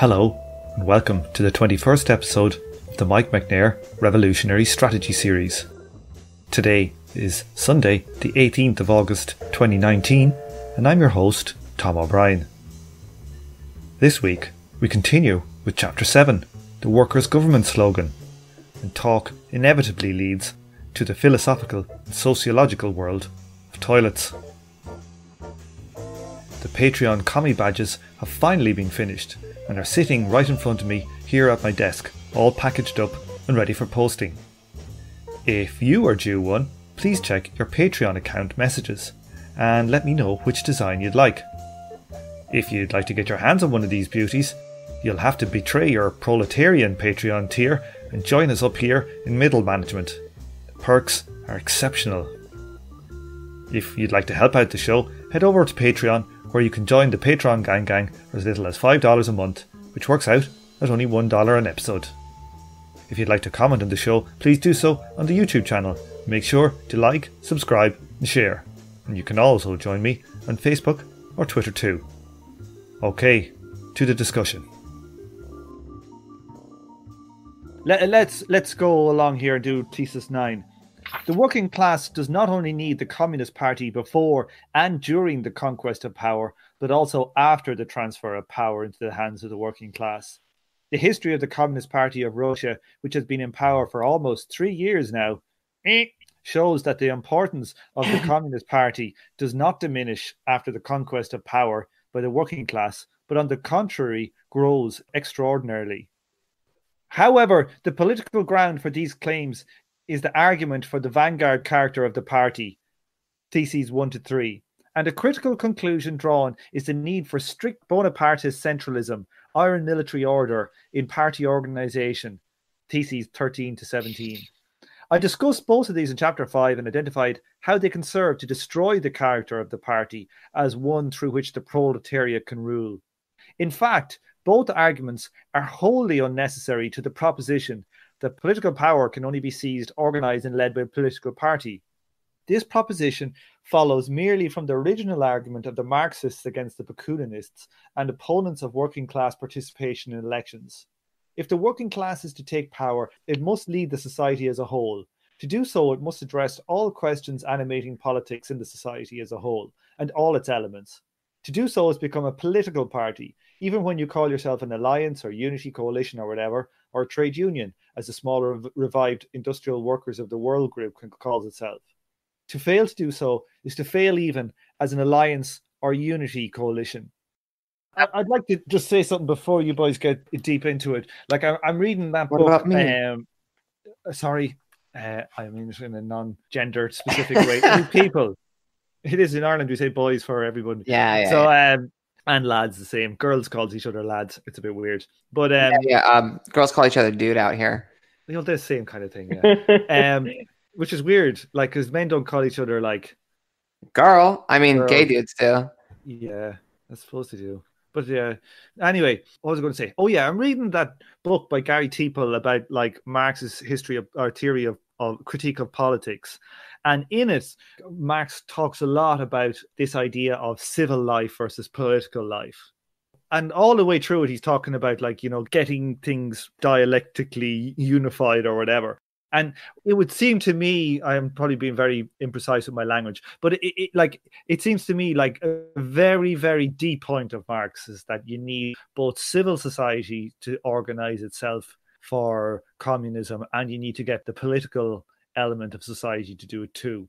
Hello, and welcome to the 21st episode of the Mike McNair Revolutionary Strategy Series. Today is Sunday, the 18th of August 2019, and I'm your host, Tom O'Brien. This week, we continue with Chapter 7, the Workers Government Slogan, and talk inevitably leads to the philosophical and sociological world of toilets. The Patreon commie badges have finally been finished and are sitting right in front of me here at my desk, all packaged up and ready for posting. If you are due one, please check your Patreon account messages and let me know which design you'd like. If you'd like to get your hands on one of these beauties, you'll have to betray your proletarian Patreon tier and join us up here in middle management. The perks are exceptional. If you'd like to help out the show, head over to Patreon, where you can join the Patreon gang for as little as $5 a month, which works out at only $1 an episode. If you'd like to comment on the show, please do so on the YouTube channel. Make sure to like, subscribe and share. And you can also join me on Facebook or Twitter too. Okay, to the discussion. Let's go along here and do Thesis 9. The working class does not only need the Communist Party before and during the conquest of power, but also after the transfer of power into the hands of the working class. The history of the Communist Party of Russia, which has been in power for almost 3 years now, shows that the importance of the Communist Party does not diminish after the conquest of power by the working class, but on the contrary, grows extraordinarily. However, the political ground for these claims is the argument for the vanguard character of the party, Theses 1 to 3. And a critical conclusion drawn is the need for strict Bonapartist centralism, iron military order in party organisation, Theses 13 to 17. I discussed both of these in Chapter 5 and identified how they can serve to destroy the character of the party as one through which the proletariat can rule. In fact, both arguments are wholly unnecessary to the proposition that political power can only be seized, organised and led by a political party. This proposition follows merely from the original argument of the Marxists against the Bakuninists and opponents of working class participation in elections. If the working class is to take power, it must lead the society as a whole. To do so, it must address all questions animating politics in the society as a whole, and all its elements. To do so is become a political party, even when you call yourself an alliance or unity coalition or whatever, or a trade union, as the smaller revived Industrial Workers of the World group calls itself. To fail to do so is to fail even as an alliance or unity coalition. I'd like to just say something before you boys get deep into it. Like I'm reading that book. What about me? I mean it in a non-gendered specific way. People. It is in Ireland we say boys for everyone. Yeah. So and lads the same. Girls calls each other lads. It's a bit weird. But girls call each other dude out here. You know, the same kind of thing, yeah. Which is weird, like, because men don't call each other like girl. I mean, girl. Gay dudes do. Yeah, that's supposed to do. But yeah, anyway, what was I going to say? Oh yeah, I'm reading that book by Gary Teeple about like Marx's history of or theory of critique of politics. And in it, Marx talks a lot about this idea of civil life versus political life. And all the way through it, he's talking about, like, you know, getting things dialectically unified or whatever. And it would seem to me, I am probably being very imprecise with my language, but it seems to me like a very, very deep point of Marx is that you need both civil society to organize itself for communism, and you need to get the political element of society to do it too.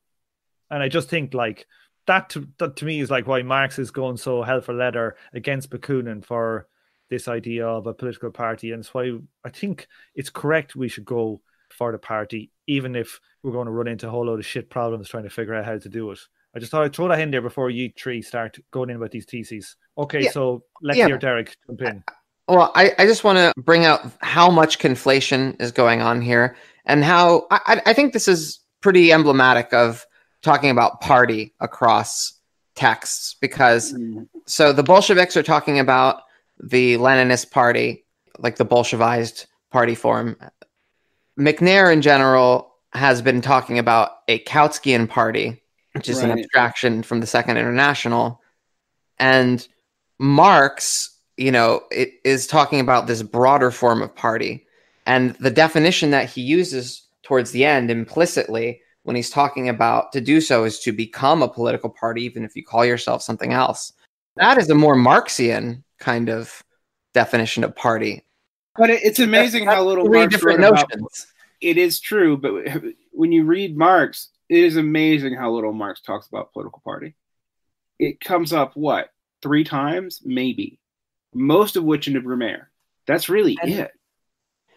And I just think like that to me is like why Marx is going so hell for leather against Bakunin for this idea of a political party, and it's why I think it's correct we should go for the party, even if we're going to run into a whole load of shit problems trying to figure out how to do it. I just thought I'd throw that in there before you three start going in about these theses. Okay, yeah. So Lexi or Derick, jump in. Well, I just want to bring out how much conflation is going on here, and how I think this is pretty emblematic of talking about party across texts, because so the Bolsheviks are talking about the Leninist party, like the Bolshevized party form. McNair in general has been talking about a Kautskian party, which is an abstraction from the Second International. And Marx it is talking about this broader form of party. And the definition that he uses towards the end implicitly when he's talking about to do so is to become a political party, even if you call yourself something else. That is a more Marxian kind of definition of party. But it's amazing how little Marx wrote about. It is true, but when you read Marx, it is amazing how little Marx talks about political party. It comes up, 3 times? Maybe. Most of which in the Brumaire. That's really it.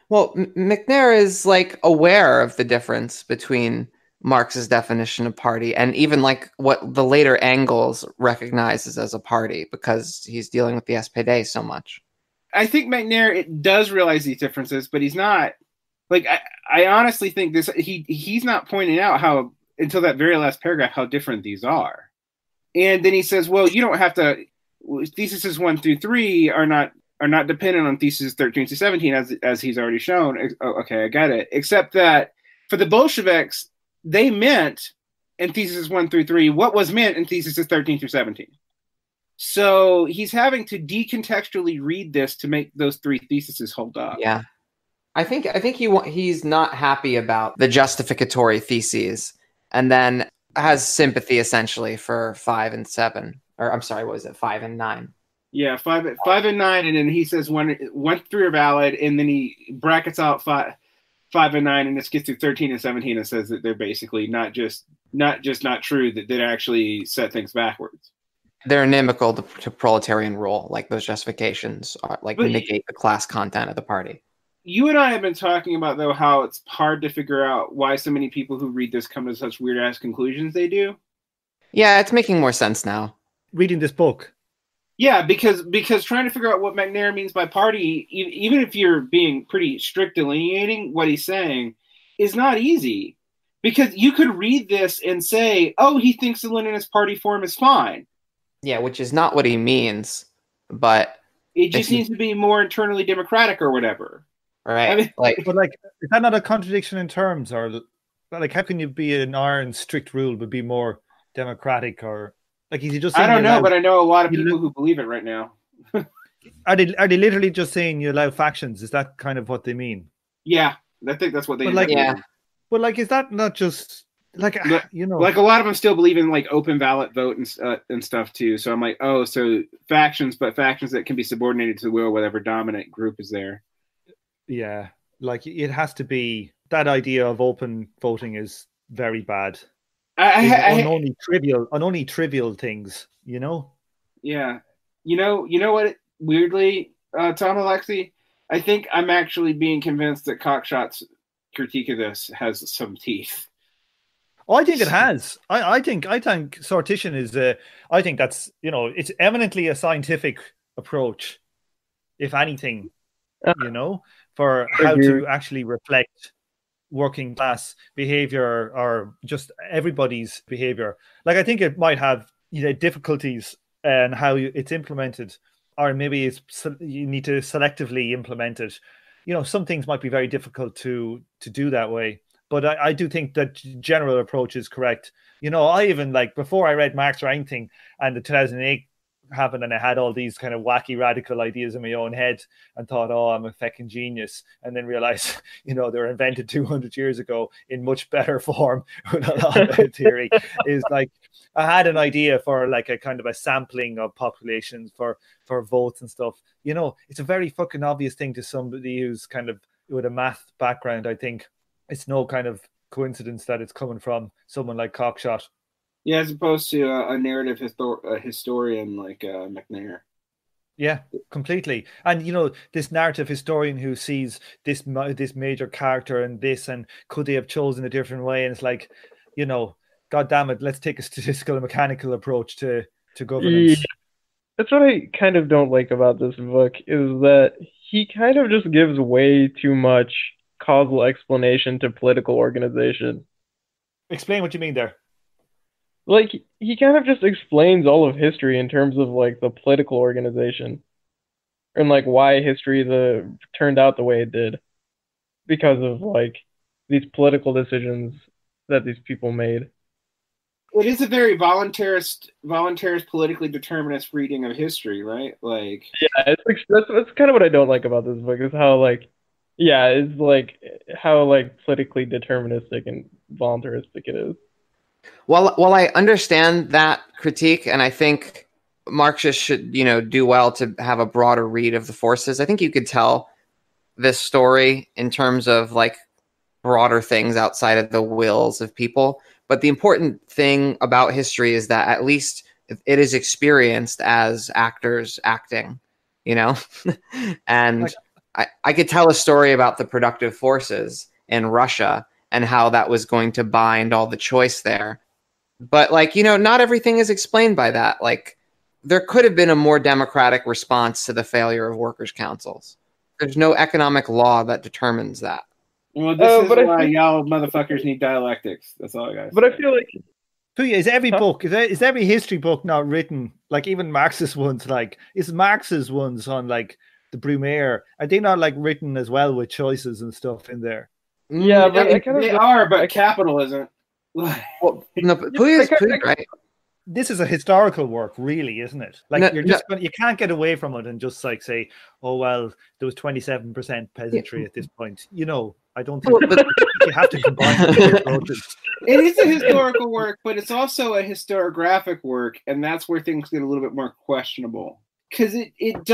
Well, McNair is aware of the difference between Marx's definition of party and even what the later Engels recognizes as a party, because he's dealing with the SPD so much. I think McNair does realize these differences, but he's not I honestly think he's not pointing out how, until that very last paragraph, how different these are. And then he says, well, you don't have to, theses 1 through 3 are not dependent on theses 13 to 17, as he's already shown. Okay, I got it. Except that for the Bolsheviks, they meant in theses 1 through 3 what was meant in theses 13 through 17. So he's having to decontextually read this to make those 3 theses hold up. Yeah. I think he's not happy about the justificatory theses, and then has sympathy essentially for 5 and 7, or I'm sorry, what was it, 5 and 9? Yeah, 5 and 9, and then he says 1 through 3 are valid, and then he brackets out 5 and 9, and this gets through 13 and 17 and says that they're basically not just not true, that they actually set things backwards. They're inimical to proletarian rule, those justifications negate the class content of the party. You and I have been talking about, though, how it's hard to figure out why so many people who read this come to such weird-ass conclusions they do. Yeah, it's making more sense now. Reading this book. Yeah, because trying to figure out what McNair means by party, even if you're being pretty strict delineating what he's saying, is not easy. Because you could read this and say, oh, he thinks the Leninist party form is fine. Yeah, which is not what he means, but... It just needs to be more internally democratic or whatever. Right. I mean, but is that not a contradiction in terms? Or how can you be an iron strict rule but be more democratic? Or is he just saying, I don't know, but I know a lot of people who believe it right now. Are they literally just saying you allow factions? Is that kind of what they mean? Yeah, I think that's what they mean. Yeah. But is that not just a lot of them still believe in open ballot vote and stuff too. So I'm so factions, but factions that can be subordinated to the will of whatever dominant group is there. Yeah, it has to be, that idea of open voting is very bad. On only trivial things, Yeah, you know what? Weirdly, Tom and Lexi, I think I'm actually being convinced that Cockshot's critique of this has some teeth. Oh, I think it has. I think sortition is I think that's it's eminently a scientific approach, if anything, for how to actually reflect working class behavior or just everybody's behavior. I think it might have difficulties and how it's implemented, or maybe you need to selectively implement it. Some things might be very difficult to do that way. But I do think that general approach is correct. I even before I read Marx or anything, and the 2008 happened, and I had all these kind of wacky radical ideas in my own head and thought, oh, I'm a fucking genius, and then realized they were invented 200 years ago in much better form with a lot of theory. Is I had an idea for a kind of a sampling of populations for votes and stuff. It's a very fucking obvious thing to somebody who's kind of with a math background. I think it's no kind of coincidence that it's coming from someone like Cockshot. Yeah, as opposed to a narrative historian like McNair. Yeah, completely. And this narrative historian who sees this major character and this, and could they have chosen a different way? And it's God damn it, let's take a statistical and mechanical approach to governance. Yeah. That's what I kind of don't like about this book, is that he kind of just gives way too much causal explanation to political organization. Explain what you mean there. He kind of just explains all of history in terms of the political organization, and why history turned out the way it did, because of these political decisions that these people made. It is a very voluntarist, politically determinist reading of history, right? Like, yeah, it's like that's kind of what I don't like about this book is how like, yeah, it's like how like politically deterministic and voluntaristic it is. Well, I understand that critique, and I think Marxists should, do well to have a broader read of the forces. I think you could tell this story in terms of like broader things outside of the wills of people. But the important thing about history is that at least it is experienced as actors acting, and Like- I could tell a story about the productive forces in Russia and how that was going to bind all the choice there. But like, not everything is explained by that. Like there could have been a more democratic response to the failure of workers' councils. There's no economic law that determines that. well, this is why y'all motherfuckers need dialectics. That's all I got. But I feel like Pouya, is every book, is every history book not written, like even Marxist ones, like, is Marx's ones on like the Brumaire, are they not like written as well with choices and stuff in there? yeah, but they are, but capital isn't. Well, no, but Pouya's right. This is a historical work, really, isn't it? Like you can't get away from it and just like say, oh well, there was 27% peasantry at this point. I don't think you have to combine the approaches. It is a historical work, but it's also a historiographic work, and that's where things get a little bit more questionable. Because it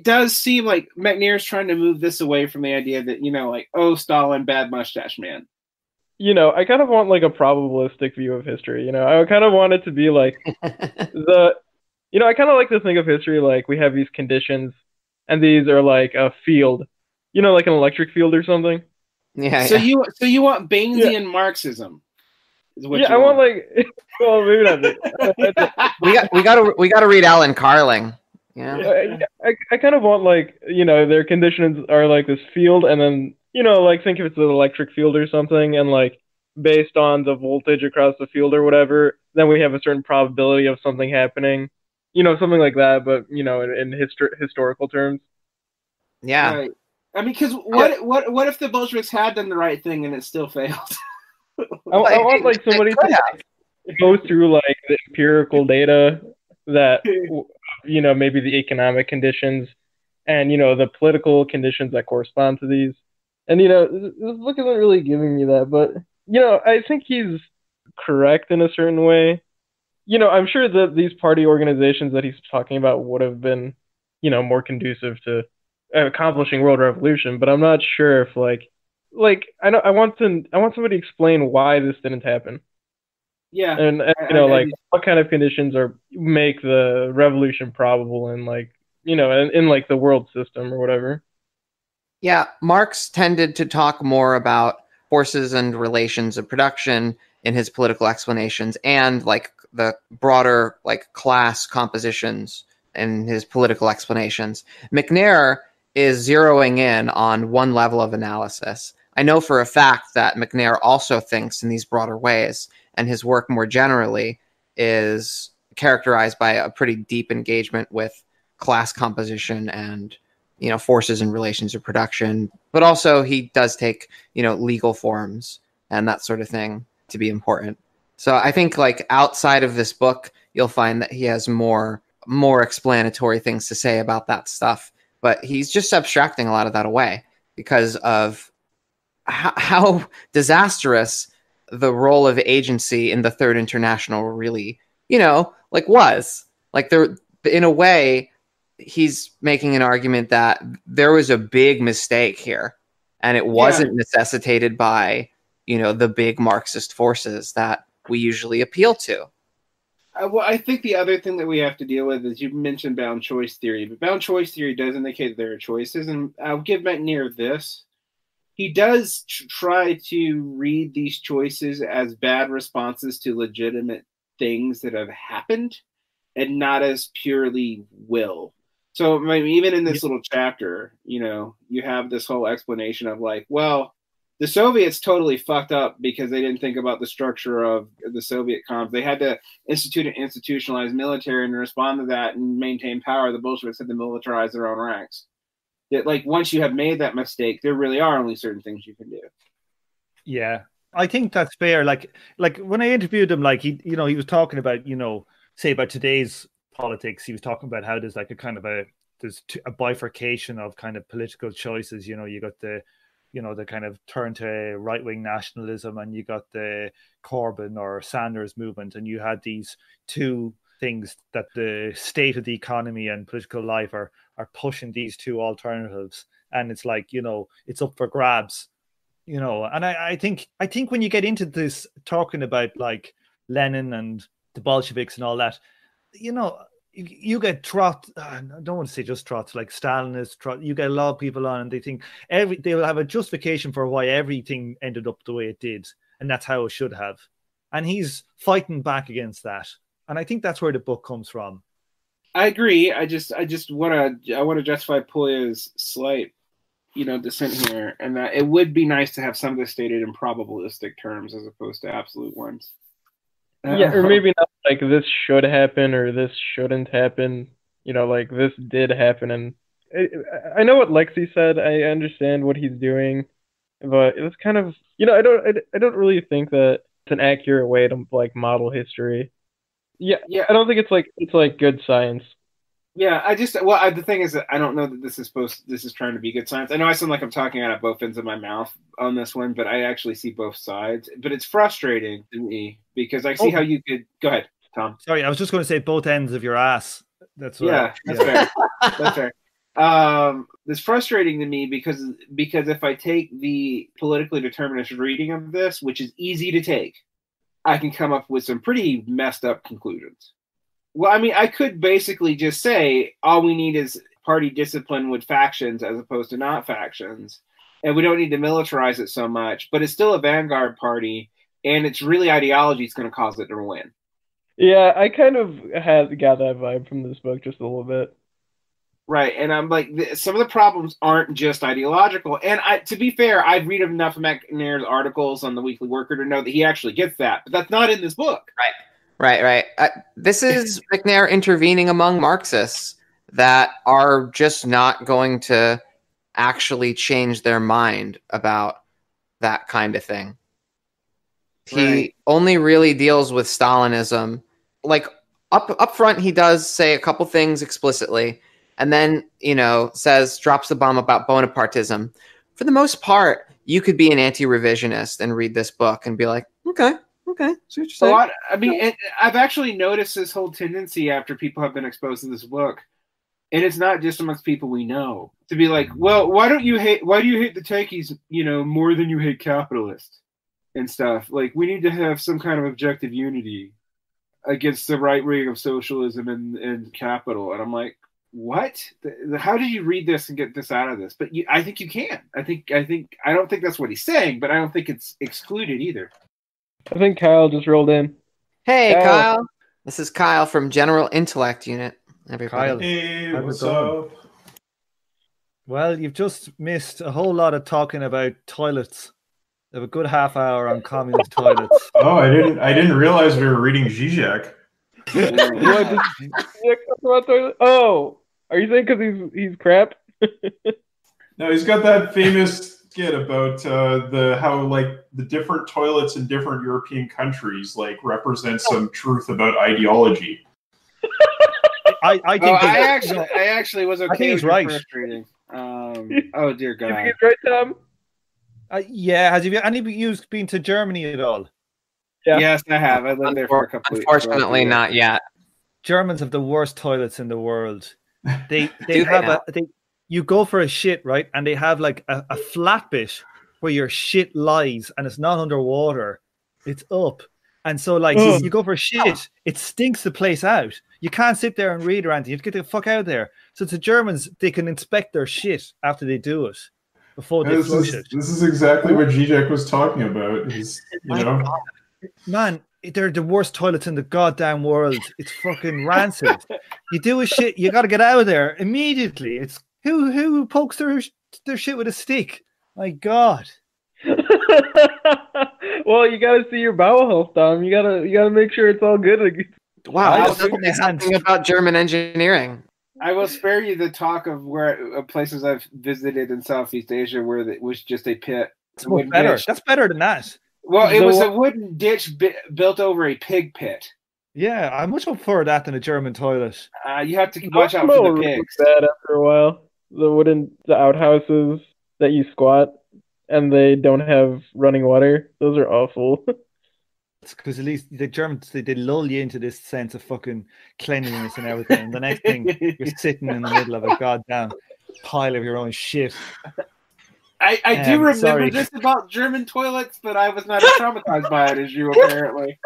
does seem like McNair's trying to move this away from the idea that like, oh, Stalin, bad mustache man. I kind of want like a probabilistic view of history. I kind of want it to be like I kind of like to think of history like we have these conditions, and these are like a field, like an electric field or something. Yeah. So you want Bainesian Marxism? I want like, well, maybe not. we got to read Alan Carling. Yeah. I kind of want like their conditions are like this field, and then like think if it's an electric field or something, and like based on the voltage across the field or whatever, then we have a certain probability of something happening, something like that. But in historical terms. Yeah. Right. I mean, because what if the Bolsheviks had done the right thing and it still failed? I want like somebody to go through like the empirical data that maybe the economic conditions and the political conditions that correspond to these. And this book isn't really giving me that, but I think he's correct in a certain way. I'm sure that these party organizations that he's talking about would have been more conducive to accomplishing world revolution, but I'm not sure if like I want somebody to explain why this didn't happen. Yeah, and what kind of conditions make the revolution probable in like in like the world system or whatever. Yeah, Marx tended to talk more about forces and relations of production in his political explanations, and like the broader like class compositions in his political explanations. McNair is zeroing in on one level of analysis. I know for a fact that McNair also thinks in these broader ways, and his work more generally is characterized by a pretty deep engagement with class composition and forces and relations of production. But also he does take legal forms and that sort of thing to be important. So I think like outside of this book, you'll find that he has more explanatory things to say about that stuff. But he's just abstracting a lot of that away because of how disastrous the role of agency in the Third International really, was. Like there, in a way, he's making an argument that there was a big mistake here, and it wasn't necessitated by, the big Marxist forces that we usually appeal to. Well, I think the other thing that we have to deal with is you mentioned bound choice theory, but bound choice theory does indicate that there are choices, and I'll give McNair this. He does try to read these choices as bad responses to legitimate things that have happened and not as purely will. So even in this little chapter, you have this whole explanation of like, well, the Soviets totally fucked up because they didn't think about the structure of the Soviet comp. They had to institute an institutionalized military, and to respond to that and maintain power, the Bolsheviks had to militarize their own ranks. That like once you have made that mistake, there really are only certain things you can do. Yeah, I think that's fair. Like when I interviewed him, like he was talking about, say about today's politics. He was talking about how there's like a kind of a bifurcation of kind of political choices. You got the kind of turn to right-wing nationalism, and you got the Corbyn or Sanders movement, and you had these two things that the state of the economy and political life are pushing these two alternatives, and it's like, it's up for grabs. And I think when you get into this talking about like Lenin and the Bolsheviks and all that, you get trot. I don't want to say just trots, like Stalinist trot. You get a lot of people on, and they think they will have a justification for why everything ended up the way it did, and that's how it should have. And he's fighting back against that, and I think that's where the book comes from. I agree. I just want to justify Pouya's slight dissent here, and that it would be nice to have some of this stated in probabilistic terms as opposed to absolute ones. Yeah, or maybe not like this should happen or this shouldn't happen. Like this did happen, and I know what Lexi said. I understand what he's doing, but it's kind of I don't really think that it's an accurate way to like model history. Yeah. I don't think it's like good science. Yeah, the thing is that I don't know that this is trying to be good science. I know I sound like I'm talking out of both ends of my mouth on this one, but I actually see both sides. But it's frustrating to me because I see how you could. Go ahead, Tom. Sorry, I was just going to say both ends of your ass. That's fair. That's fair. It's frustrating to me because if I take the politically determinist reading of this, which is easy to take, I can come up with some pretty messed up conclusions. Well, I mean, I could basically just say all we need is party discipline with factions as opposed to not factions. And we don't need to militarize it so much, but it's still a vanguard party, and it's really ideology that's going to cause it to win. Yeah, I kind of got that vibe from this book just a little bit. Right, and I'm like, some of the problems aren't just ideological. And to be fair, I've read enough of McNair's articles on the Weekly Worker to know that he actually gets that, but that's not in this book. Right. This is McNair intervening among Marxists that are just not going to actually change their mind about that kind of thing. He only really deals with Stalinism. Like up front, he does say a couple things explicitly, and then drops the bomb about Bonapartism. For the most part, you could be an anti-revisionist and read this book and be like, okay. See what you're saying? I mean, I've actually noticed this whole tendency after people have been exposed to this book, and it's not just amongst people we know, to be like, well, why do you hate the techies, more than you hate capitalists and stuff? Like, we need to have some kind of objective unity against the right wing of socialism and capital. And I'm like, what? How did you read this and get this out of this? But I think you can. I don't think that's what he's saying, but I don't think it's excluded either. I think Kyle just rolled in. Hey, Kyle. This is Kyle from General Intellect Unit. Everybody. Kyle. Hey, what's up? Well, you've just missed a whole lot of talking about toilets. You have a good half hour on communist toilets. Oh, I didn't realize we were reading Zizek. Oh, are you saying because he's crap? No, he's got that famous skit about how like the different toilets in different European countries like represent some truth about ideology. I actually was okay. I think he's right. Frustrating. Oh dear God! You think he's right, Tom? Yeah. Have any of you been to Germany at all? Yeah. Yes, I have. I lived there for a couple. Unfortunately, not yet. Germans have the worst toilets in the world. They have you go for a shit, right? And they have like a flat bit where your shit lies and it's not underwater. It's up. And so like you go for a shit, it stinks the place out. You can't sit there and read or anything. You have to get the fuck out of there. So the Germans, they can inspect their shit after they do it before they flush it. This is exactly what Zizek was talking about. Man, they're the worst toilets in the goddamn world. It's fucking rancid. You do a shit, you got to get out of there immediately. It's who pokes their shit with a stick? My God. Well, you got to see your bowel health, Tom. You gotta make sure it's all good. Wow, that's something about German engineering. I will spare you the talk of places I've visited in Southeast Asia where it was just a pit. It's much better. That's better than that. Well, it was a wooden ditch built over a pig pit. Yeah, I'm much up for that than a German toilet. You have to watch out for the pigs. Bad after a while. The outhouses that you squat and they don't have running water. Those are awful. It's because at least the Germans they lull you into this sense of fucking cleanliness and everything. And the next thing you're sitting in the middle of a goddamn pile of your own shit. I do remember this about German toilets, but I was not as traumatized by it as you apparently.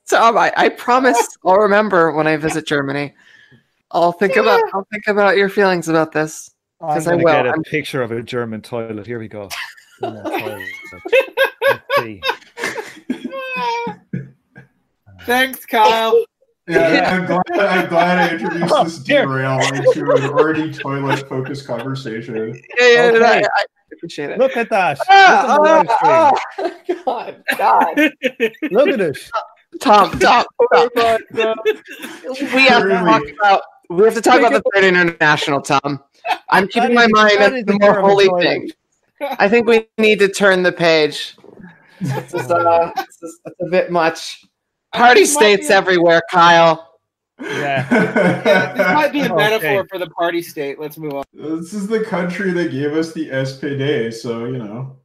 Tom, I promise I'll remember when I visit Germany. I'll think about your feelings about this. I'm going to get a picture of a German toilet. Here we go. Let's see. Thanks, Kyle. Yeah, I'm glad I introduced this derail into an already toilet-focused conversation. Yeah, okay. I appreciate it. Look at that. God. Look at it. Tom. We have to talk about the Third International, Tom. I'm keeping my mind at the more holy thing. I think we need to turn the page. It's a bit much. Party states everywhere, Kyle. Yeah. This might be a metaphor for the party state. Let's move on. This is the country that gave us the SPD, so you know.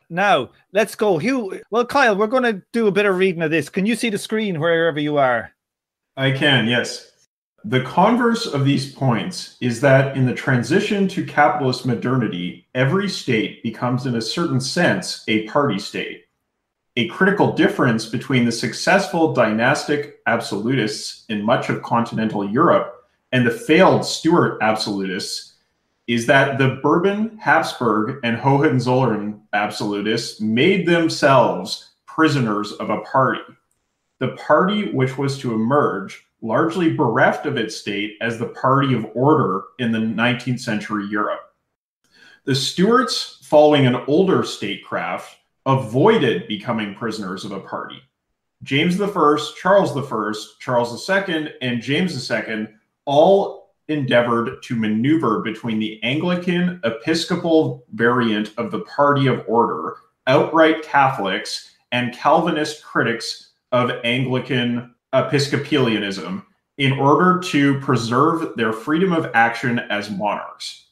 Now, let's go. Well, Kyle, we're going to do a bit of reading of this. Can you see the screen wherever you are? I can, yes. The converse of these points is that in the transition to capitalist modernity, every state becomes in a certain sense a party state. A critical difference between the successful dynastic absolutists in much of continental Europe and the failed Stuart absolutists is that the Bourbon, Habsburg, and Hohenzollern absolutists made themselves prisoners of a party. The party which was to emerge, largely bereft of its state as the party of order in the 19th century Europe. The Stuarts, following an older statecraft, avoided becoming prisoners of a party. James I, Charles I, Charles II, and James II all endeavored to maneuver between the Anglican Episcopal variant of the party of order, outright Catholics, and Calvinist critics of Anglican Episcopalianism in order to preserve their freedom of action as monarchs.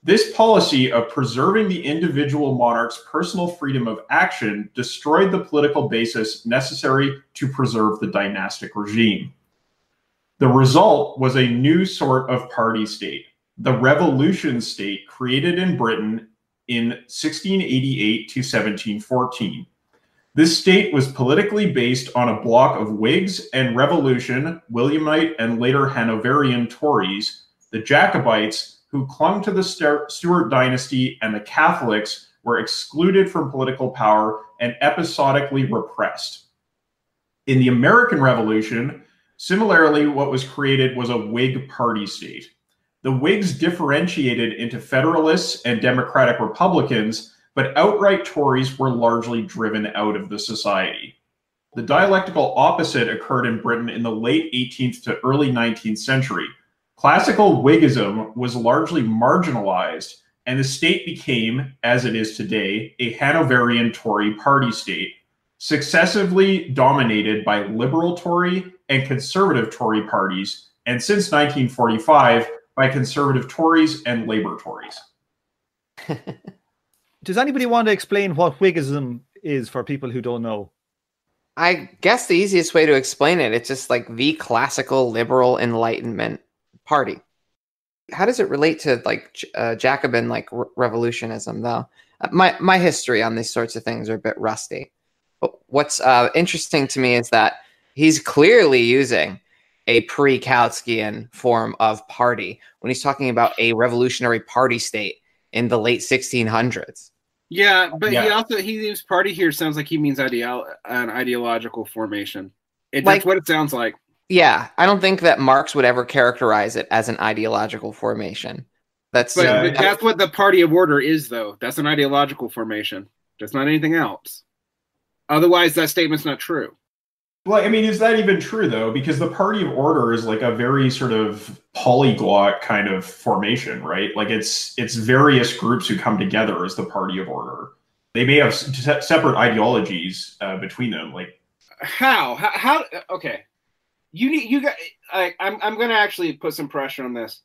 This policy of preserving the individual monarch's personal freedom of action destroyed the political basis necessary to preserve the dynastic regime. The result was a new sort of party state, the revolution state created in Britain in 1688 to 1714. This state was politically based on a block of Whigs and Revolution, Williamite, and later Hanoverian Tories, the Jacobites, who clung to the Stuart dynasty, and the Catholics were excluded from political power and episodically repressed. In the American Revolution, similarly, what was created was a Whig party state. The Whigs differentiated into Federalists and Democratic Republicans, but outright Tories were largely driven out of the society. The dialectical opposite occurred in Britain in the late 18th to early 19th century. Classical Whiggism was largely marginalized, and the state became, as it is today, a Hanoverian Tory party state, successively dominated by liberal Tory and conservative Tory parties, and since 1945, by conservative Tories and Labour Tories. Does anybody want to explain what Whiggism is for people who don't know? I guess the easiest way to explain it, it's just like the classical liberal Enlightenment party. How does it relate to like Jacobin like revolutionism though? My history on these sorts of things are a bit rusty. But what's interesting to me is that he's clearly using a pre-Kautskyan form of party when he's talking about a revolutionary party state in the late 1600s. Yeah, but he uses party here. Sounds like he means an ideological formation. That's what it sounds like. Yeah, I don't think that Marx would ever characterize it as an ideological formation. That's what the party of order is, though. That's an ideological formation. That's not anything else. Otherwise, that statement's not true. Well, I mean, is that even true, though? Because the party of order is like a very sort of polyglot kind of formation, right? Like it's various groups who come together as the party of order. They may have separate ideologies between them. Like how? Okay, you got. I'm going to actually put some pressure on this.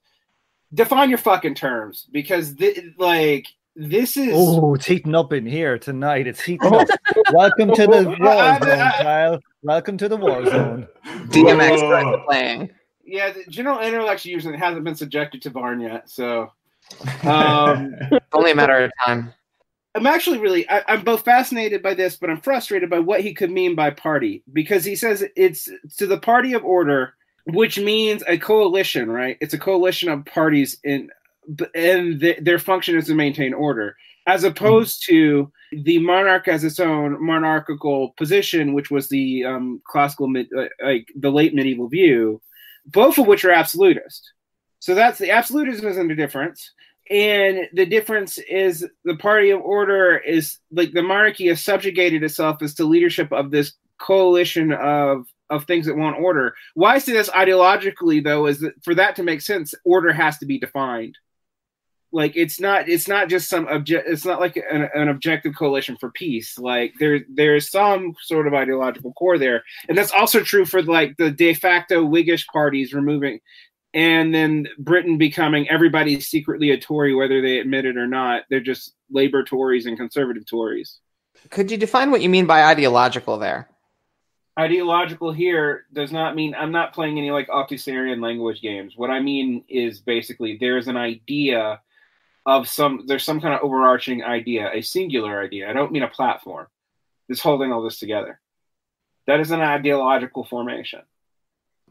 Define your fucking terms, because this is... Oh, it's heating up in here tonight. It's heating up. Welcome to the war zone, Kyle. Welcome to the war zone. DMX started playing. Yeah, the general intellect usually hasn't been subjected to Varn yet, so... Only a matter of time. I'm actually I'm both fascinated by this, but I'm frustrated by what he could mean by party, because he says it's to the party of order, which means a coalition, right? It's a coalition of parties, and their function is to maintain order, as opposed to the monarch as its own monarchical position, which was the classical, the late medieval view, both of which are absolutist. So that's the absolutism is the difference. And the difference is the party of order is like the monarchy has subjugated itself as the leadership of this coalition of things that want order. Why I say this ideologically, though, is that for that to make sense, order has to be defined. Like it's not just it's not like an objective coalition for peace. Like there's some sort of ideological core there, and that's also true for like the de facto Whiggish parties removing, and then Britain becoming everybody's secretly a Tory, whether they admit it or not. They're just Labour Tories and Conservative Tories. Could you define what you mean by ideological there? Ideological here does not mean I'm not playing any like Althusserian language games. What I mean is basically there's an idea of there's some kind of overarching idea, a singular idea. I don't mean a platform that's holding all this together. That is an ideological formation.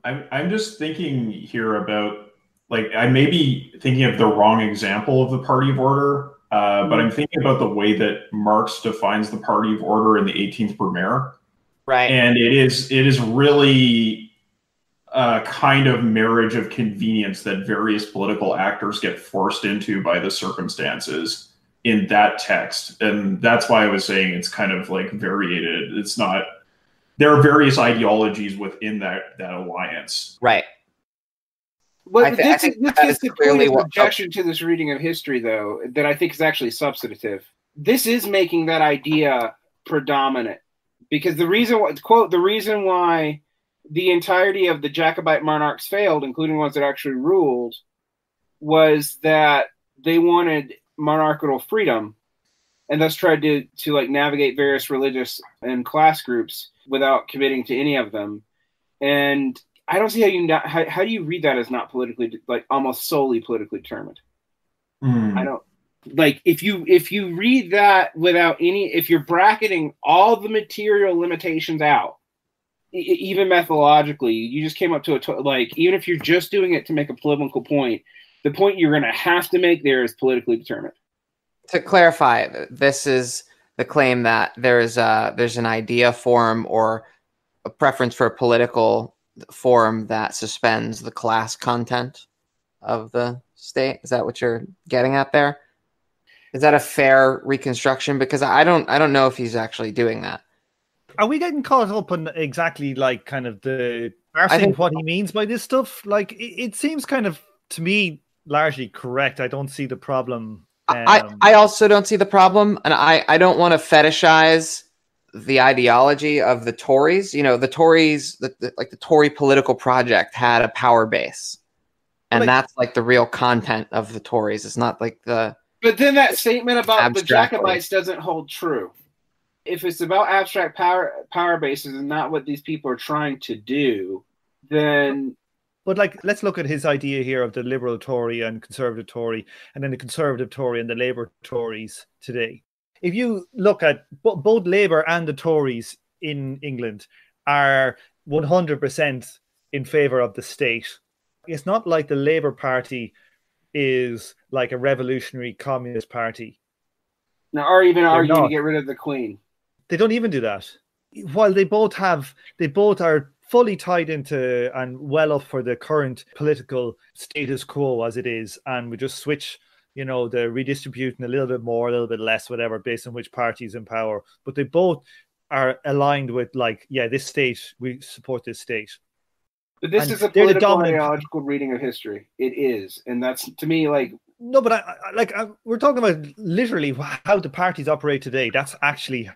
I'm just thinking here about, like, I may be thinking of the wrong example of the party of order, but I'm thinking about the way that Marx defines the party of order in the 18th Brumaire. Right. And it is really a kind of marriage of convenience that various political actors get forced into by the circumstances in that text. And that's why I was saying it's kind of like variated. It's not, there are various ideologies within that alliance. Right. Well, this is clearly an objection to this reading of history, though, that I think is actually substantive. This is making that idea predominant. Because the reason why the entirety of the Jacobite monarchs failed, including ones that actually ruled, was that they wanted monarchical freedom, and thus tried to like navigate various religious and class groups without committing to any of them. And I don't see how do you read that as not politically, like almost solely politically determined? I don't. Like if you read that without if you're bracketing all the material limitations out, even methodologically, you just came up to like, even if you're just doing it to make a political point, the point you're going to have to make there is politically determined. To clarify, this is the claim that there's an idea form or a preference for a political form that suspends the class content of the state. Is that what you're getting at there? Is that a fair reconstruction? Because I don't know if he's actually doing that. Are we getting caught up on exactly like kind of the parsing what he means by this stuff? Like it seems kind of to me largely correct. I don't see the problem. I also don't see the problem, and I don't want to fetishize the ideology of the Tories. You know, the Tories, the Tory political project had a power base, and that's like the real content of the Tories. It's not like the. But then that statement about the Jacobites doesn't hold true. If it's about abstract power bases and not what these people are trying to do, then... But like, let's look at his idea here of the liberal Tory and conservative Tory, and then the conservative Tory and the Labour Tories today. If you look at both Labour and the Tories in England are 100% in favour of the state. It's not like the Labour Party is like a revolutionary communist party. Now, or even arguing to get rid of the Queen. They don't even do that. While they both are fully tied into and well up for the current political status quo as it is, and we just switch, you know, the redistributing a little bit more, a little bit less, whatever, based on which party's in power. But they both are aligned with like, yeah, this state, we support this state. But this is a political ideological reading of history. It is, and that's to me like. No, but we're talking about literally how the parties operate today. That's actually,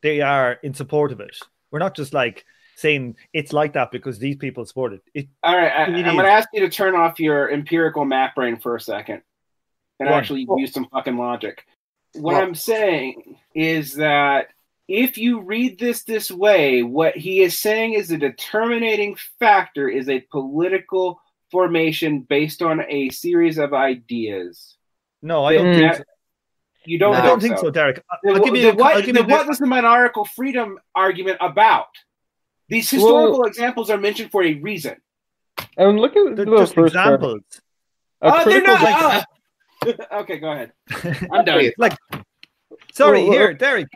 they are in support of it. We're not just like saying it's like that because these people support it. All right, I'm going to ask you to turn off your empirical map brain for a second and actually use some fucking logic. What I'm saying is that if you read this way, what he is saying is the determining factor is a political formation based on a series of ideas. No, I don't think so. You don't? I don't think so, Derick. What was the monarchical freedom argument about? These historical examples are mentioned for a reason. And look at the first examples. They're not. Okay, go ahead. I'm done. Here, Derick.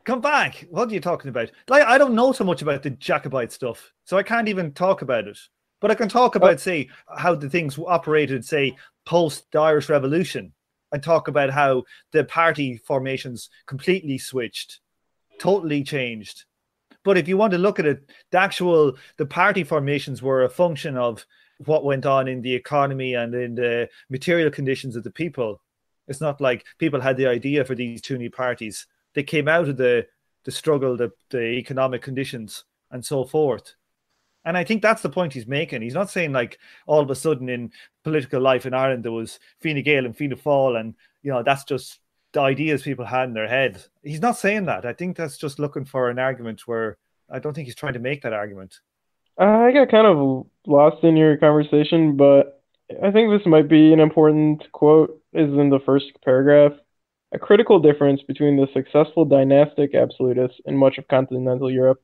Come back. What are you talking about? Like, I don't know so much about the Jacobite stuff, so I can't even talk about it. But I can talk about, say, how the things operated, say, post the Irish Revolution, and talk about how the party formations completely switched, totally changed. But if you want to look at it, the party formations were a function of what went on in the economy and in the material conditions of the people. It's not like people had the idea for these two new parties. They came out of the struggle, the economic conditions, and so forth. And I think that's the point he's making. He's not saying like all of a sudden in political life in Ireland there was Fine Gael and Fianna Fáil, and that's just the ideas people had in their head. He's not saying that. I think that's just looking for an argument where I don't think he's trying to make that argument. I got kind of lost in your conversation, but I think this might be an important quote, is in the first paragraph. A critical difference between the successful dynastic absolutists in much of continental Europe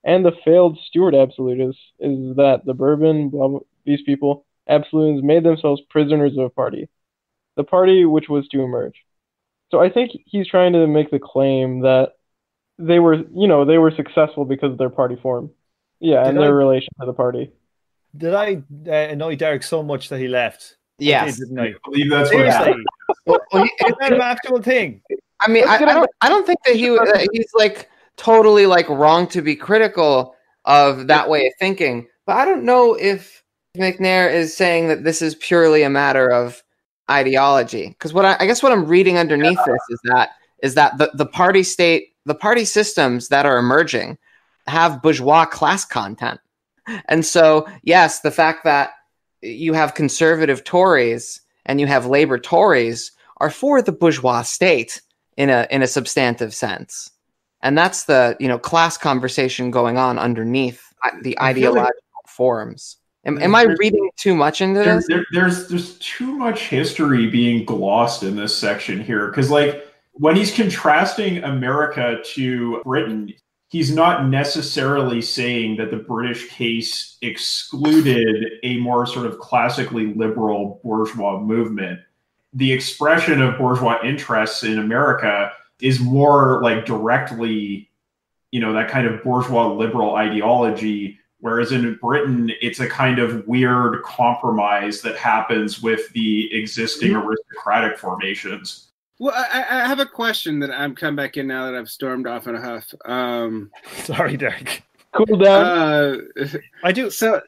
and the failed Stuart absolutists is that the Bourbon, these people, absolutists made themselves prisoners of a party, the party which was to emerge. So I think he's trying to make the claim that they were successful because of their party form. Yeah, and their relation to the party. Did I annoy Derick so much that he left? Yes. Didn't I? I believe that's what happened. Is that an actual thing? I mean, I don't think that he's like totally like wrong to be critical of that way of thinking. But I don't know if McNair is saying that this is purely a matter of ideology. Because I guess what I'm reading underneath this is that the party state, the party systems that are emerging have bourgeois class content. And so, yes, the fact that you have conservative Tories and you have Labour Tories are for the bourgeois state in a substantive sense. And that's the class conversation going on underneath the ideological forms. Am I reading too much into this? There's too much history being glossed in this section here. Because like when he's contrasting America to Britain, he's not necessarily saying that the British case excluded a more sort of classically liberal bourgeois movement. The expression of bourgeois interests in America is more like directly, that kind of bourgeois liberal ideology, whereas in Britain, it's a kind of weird compromise that happens with the existing aristocratic formations. Well, I have a question that I'm come back in now that I've stormed off in a huff. Sorry, Derick. Cool down. I do. So,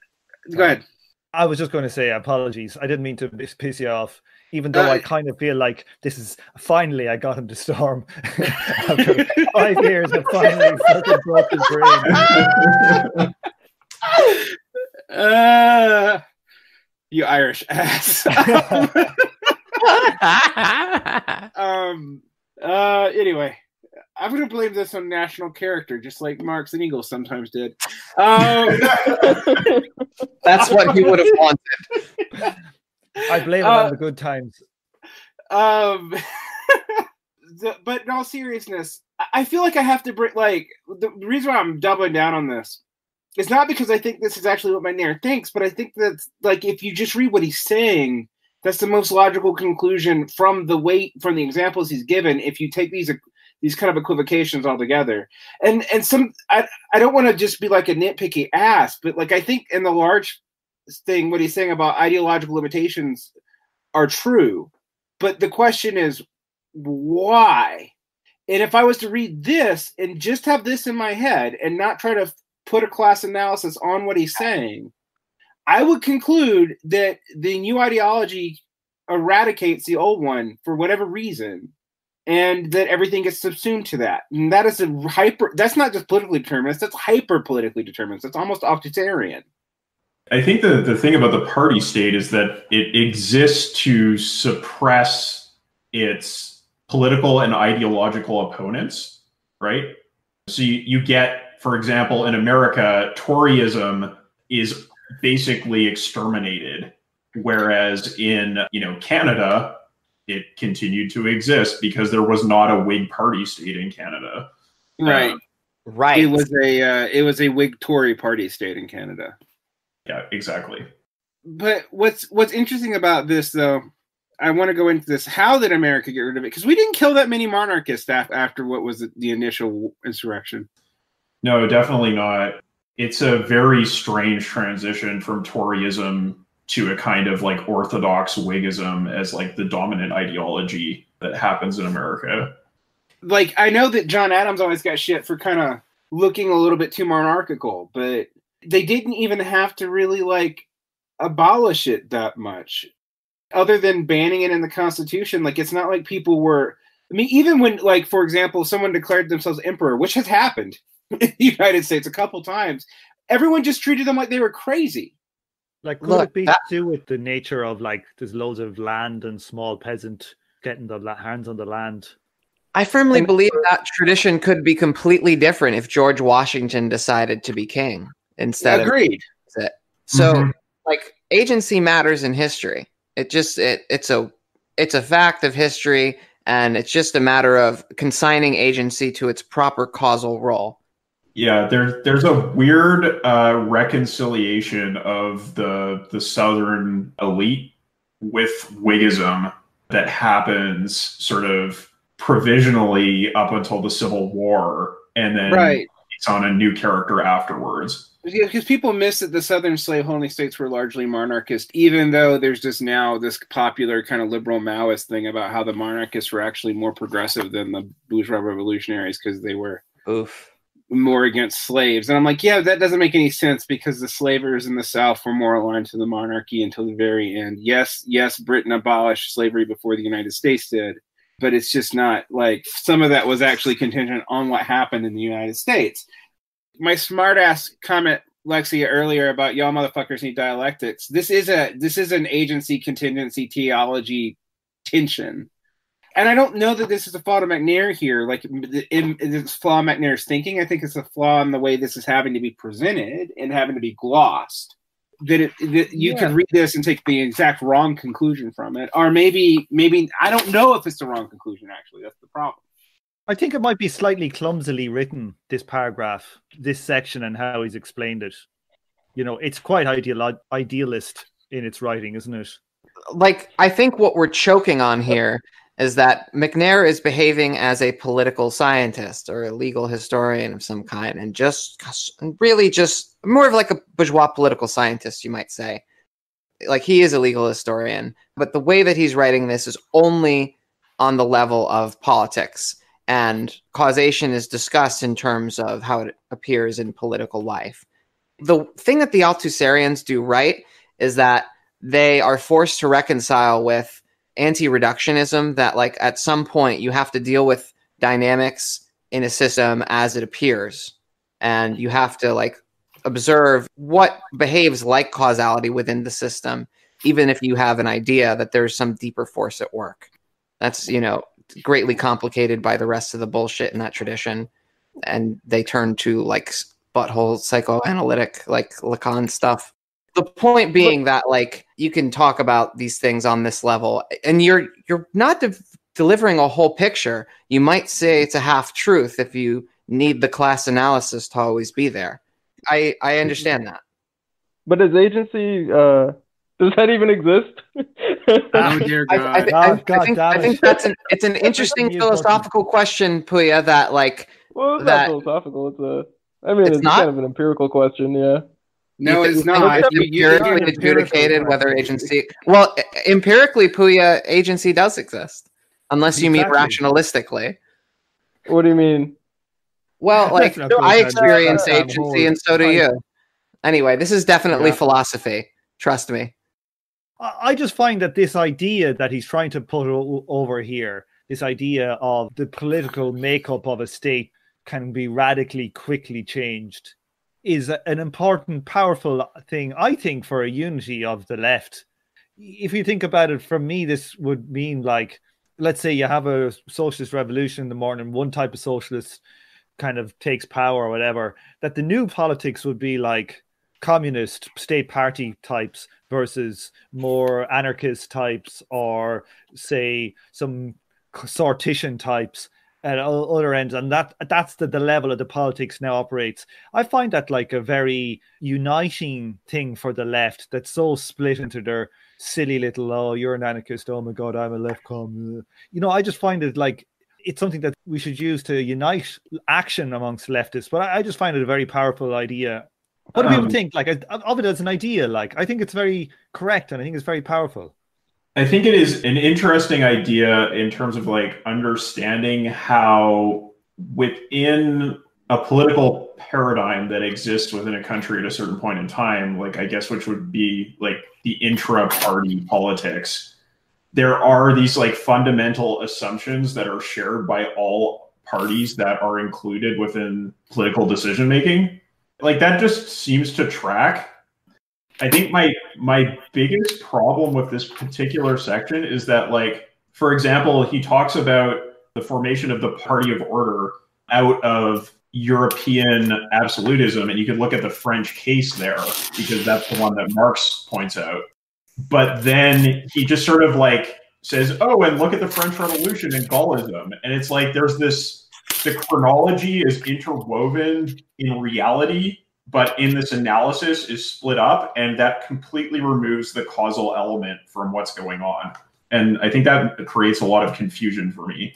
go ahead. I was just going to say apologies. I didn't mean to piss you off, even though I kind of feel like this is finally I got him to storm. After 5 years, I finally fucking broke his brain. You Irish ass. Anyway, I'm going to blame this on national character, just like Marx and Engels sometimes did. That's what he would have wanted. I blame it on the good times. But in all seriousness, I feel like I have to bring, like, the reason why I'm doubling down on this is not because I think this is actually what McNair thinks, but I think that, like, if you just read what he's saying, that's the most logical conclusion from the examples he's given. If you take these kind of equivocations all together, and some, I don't want to just be like a nitpicky ass, but like I think in the large thing, what he's saying about ideological limitations are true, but the question is why? And if I was to read this and just have this in my head and not try to put a class analysis on what he's saying, I would conclude that the new ideology eradicates the old one for whatever reason, and that everything gets subsumed to that. And that is that's not just politically determinist, that's hyper politically determinist. That's almost authoritarian. I think the thing about the party state is that it exists to suppress its political and ideological opponents, right? So you get, for example, in America, Toryism is basically exterminated, whereas in Canada, it continued to exist because there was not a Whig party state in Canada. Right. Right. It was a Whig Tory party state in Canada. Yeah, exactly. But what's interesting about this, though, I want to go into this. How did America get rid of it? Because we didn't kill that many monarchists after what was the initial insurrection. No, definitely not. It's a very strange transition from Toryism to a kind of like orthodox Whiggism as like the dominant ideology that happens in America. Like, I know that John Adams always got shit for kind of looking a little bit too monarchical, but they didn't even have to really like abolish it that much. Other than banning it in the Constitution, like it's not like people were. I mean, even when, like, for example, someone declared themselves emperor, which has happened in the United States a couple times, everyone just treated them like they were crazy. Like, could it be to do with the nature of, like, there's loads of land and small peasant getting the hands on the land? I firmly believe that tradition could be completely different if George Washington decided to be king instead of it. So, like, agency matters in history. It's a fact of history, and it's just a matter of consigning agency to its proper causal role. Yeah, there's a weird reconciliation of the Southern elite with Whiggism that happens sort of provisionally up until the Civil War, and then it's on a new character afterwards. Yeah, because people miss that the Southern slaveholding states were largely monarchist, even though there's just now this popular kind of liberal Maoist thing about how the monarchists were actually more progressive than the bourgeois revolutionaries because they were more against slaves. And I'm like, yeah, that doesn't make any sense because the slavers in the South were more aligned to the monarchy until the very end. Yes, Britain abolished slavery before the United States did, but it's just not like some of that was actually contingent on what happened in the United States. My smartass comment, Lexi, earlier about y'all motherfuckers need dialectics. This is an agency contingency theology tension, and I don't know that this is a flaw to McNair here. Like, it's a flaw in McNair's thinking. I think it's a flaw in the way this is having to be presented and having to be glossed. That you could read this and take the exact wrong conclusion from it, or maybe I don't know if it's the wrong conclusion. Actually, that's the problem. I think it might be slightly clumsily written, this paragraph, this section, and how he's explained it. It's quite idealist in its writing, isn't it? Like, I think what we're choking on here is that McNair is behaving as a political scientist or a legal historian of some kind, and really just more of like a bourgeois political scientist, you might say. Like, he is a legal historian, but the way that he's writing this is only on the level of politics. And causation is discussed in terms of how it appears in political life. The thing that the Althusserians do right is that they are forced to reconcile with anti-reductionism, that like at some point you have to deal with dynamics in a system as it appears. And you have to like observe what behaves like causality within the system, even if you have an idea that there's some deeper force at work. That's, greatly complicated by the rest of the bullshit in that tradition, and they turn to like butthole psychoanalytic, like Lacan stuff. The point being that like you can talk about these things on this level, and you're not delivering a whole picture. You might say it's a half truth if you need the class analysis to always be there. I understand that. But as agency, does that even exist? Oh dear God! I think it's an interesting philosophical question, Pouya. That like, well, it's not philosophical. It's not kind of an empirical question. Yeah. No, it's not. It's empirically adjudicated whether agency. Well, empirically, Pouya, agency does exist, unless you mean rationalistically. What do you mean? Well, like, I experience agency and so do you. Anyway, this is definitely philosophy. Trust me. I just find that this idea that he's trying to put over here, this idea of the political makeup of a state can be radically quickly changed, is an important, powerful thing, I think, for a unity of the left. If you think about it, for me, this would mean, like, let's say you have a socialist revolution in the morning, one type of socialist kind of takes power or whatever, that the new politics would be like communist state party types versus more anarchist types, or say some sortition types at other ends, and that's the level of the politics now operates. I find that like a very uniting thing for the left, that's so split into their silly little, oh, you're an anarchist, oh my god, I'm a left com. You know, I just find it like it's something that we should use to unite action amongst leftists. But I just find it a very powerful idea. What do people think? Like, of it as an idea, like, I think it's very correct, and I think it's very powerful. I think it is an interesting idea in terms of like understanding how within a political paradigm that exists within a country at a certain point in time, like I guess which would be like the intra-party politics, there are these like fundamental assumptions that are shared by all parties that are included within political decision making. Like that just seems to track. I think my biggest problem with this particular section is that, like, for example, he talks about the formation of the party of order out of European absolutism, and you could look at the French case there because that's the one that Marx points out. But then he just sort of like says, oh, and look at the French Revolution and Gaullism. And it's like there's this, the chronology is interwoven in reality, but in this analysis is split up, and that completely removes the causal element from what's going on. And I think that creates a lot of confusion for me.